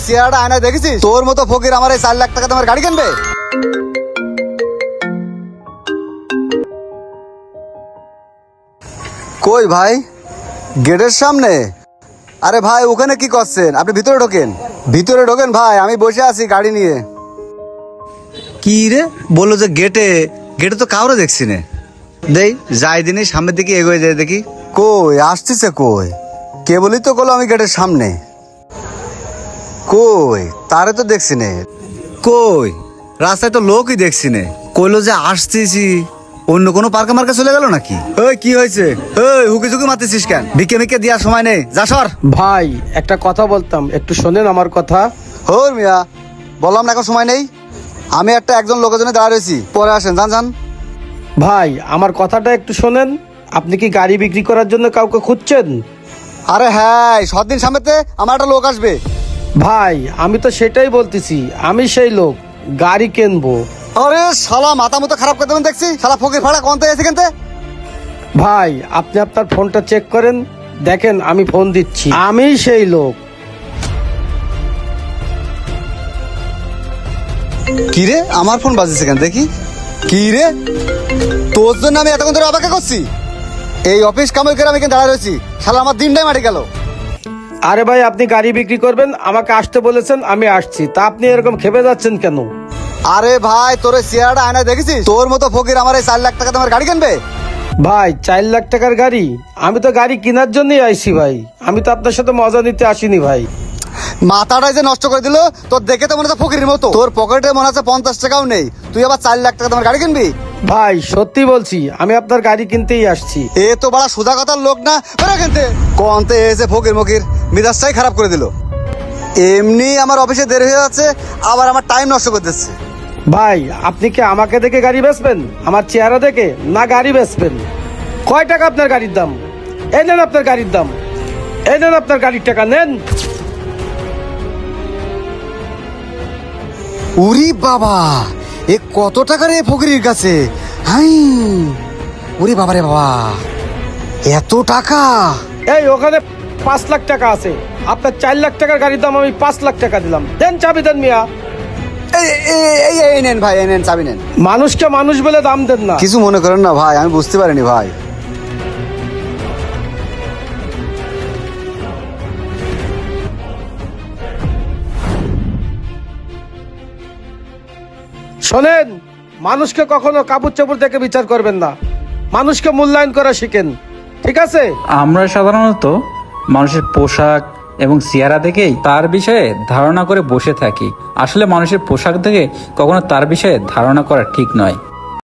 চেহারাটা আয়নায় দেখেছিস? তোর মতো ফকির আমার এই 4 লাখ টাকা তোমার গাড়ি কিনবে? কই ভাই, গেটের সামনে? আরে ভাই ওখানে কি করছেন? আপনি ভিতরে ঢোকেন, ভিতরে ঢোকেন ভাই, আমি বসে আছি গাড়ি নিয়ে। কি রে বললো যে গেটে? গেটে তো কাউরে দেখছি না। দেই যাই দিনই সামনের দিকে এগোয় যায় দেখি। কই আসতেছে? কই কেবলই তো বললো আমি গেটের সামনে। কই তারে তো দেখছি নে। কই রাস্তায় তো লোকই দেখছি নে। কইলো যে আসতেছি, অন্য কোনো পার্কে মার্কে চলে গেল নাকি? ওই কি হয়েছে? ওই হুকি ঝুঁকি মারতেছিস কেন? ভিকে মিকে দেওয়ার সময় নেই, যা সর। ভাই একটা কথা বলতাম, একটু শোনেন আমার কথা। হোর মিয়া, বললাম না এখন সময় নেই। আমি একজন লোকের জন্য দাঁড়া রয়েছি, পরে আসেন, যান যান। ভাই আমার কথাটা একটু শোনেন। আপনি কি গাড়ি বিক্রি করার জন্য কাউকে খুঁজছেন? আরে হ্যাঁ, সদিন সামনেতে আমার একটা লোক আসবে। ভাই আমি তো সেটাই বলতেছি, আমি সেই লোক, গাড়ি কিনবো। আরে শালা মাথা মতো খারাপ করে দেবেন দেখছি, শালা ফকির ফাড়া কোন থেকে এসে কিনতে? ভাই আপনি আপনার ফোনটা চেক করেন, দেখেন আমি ফোন দিচ্ছি, আমি সেই লোক। কি রে আমার ফোন বাজছে কেন দেখি? কি রে, তোর জন্য আমি এতক্ষণ ধরে অপেক্ষা করছি। এই অফিস কামাই করে আমি এখানে দাঁড়া রয়েছি, শালা আমার দিনটাই মাটি গেল। আরে ভাই আপনি গাড়ি বিক্রি করবেন, আমাকে আসতে বলেছেন, আমি আসছি, তা আপনি এরকম খেপে যাচ্ছেন কেন? আরে ভাই তোর চেহারাটা আয়নায় দেখেছিস? তোর মতো ফকির আমার এই 4 লাখ টাকা তোমার গাড়ি কিনবে? ভাই 4 লাখ টাকার গাড়ি? আমি তো গাড়ি কেনার জন্যই আইছি ভাই, আমি তো আপনার সাথে মজা নিতে আসিনি ভাই। মাথাটাই যে নষ্ট করে দিল তোর, দেখে তো মনে হচ্ছে ফকিরের মতো। তোর পকেটে মনে হচ্ছে 50 টাকাও নেই, তুই আবার 4 লাখ টাকা তোমার গাড়ি কিনবি? ভাই সত্যি বলছি, আমি আপনার গাড়ি কিনতেই আসছি। এ তো বড় সুধা কথার লোক না, বেরো কিনতে। কোনতে এসে ফকির মকির মিজাজটাই খারাপ করে দিল। এমনি আমার অফিসে দেরি হয়ে যাচ্ছে, আবার আমার টাইম নষ্ট করে দিচ্ছে। ভাই আপনি কি আমাকে দেখে গাড়ি বেচবেন, আমার চেহারা দেখে, না গাড়ি বেচবেন? কয় টাকা আপনার গাড়ির দাম? এই নেন আপনার গাড়ির দাম, এই নেন আপনার গাড়ির টাকা নেন। উরি বাবা, এ কত টাকা রে ফকিরের কাছে? হাই উরি বাবা রে বাবা, এত টাকা! এই ওখানে 5 লাখ টাকা আছে, আপনার 4 লাখ টাকার গাড়ির দাম আমি 5 লাখ টাকা দিলাম, দেন চাবি দেন মিয়া। এই নেন ভাই, এই নেন চাবি নেন। মানুষকে মানুষ বলে দাম দেন না। কিছু মনে করেন না ভাই, আমি বুঝতে পারিনি ভাই। শোনেন, মানুষকে কখনো কাপড় চোপড় দেখে বিচার করবেন না, মানুষকে মূল্যায়ন করা শিখেন, ঠিক আছে? আমরা সাধারণত মানুষের পোশাক এবং চেহারা দেখেই তার বিষয়ে ধারণা করে বসে থাকি। আসলে মানুষের পোশাক দেখে কখনো তার বিষয়ে ধারণা করা ঠিক নয়।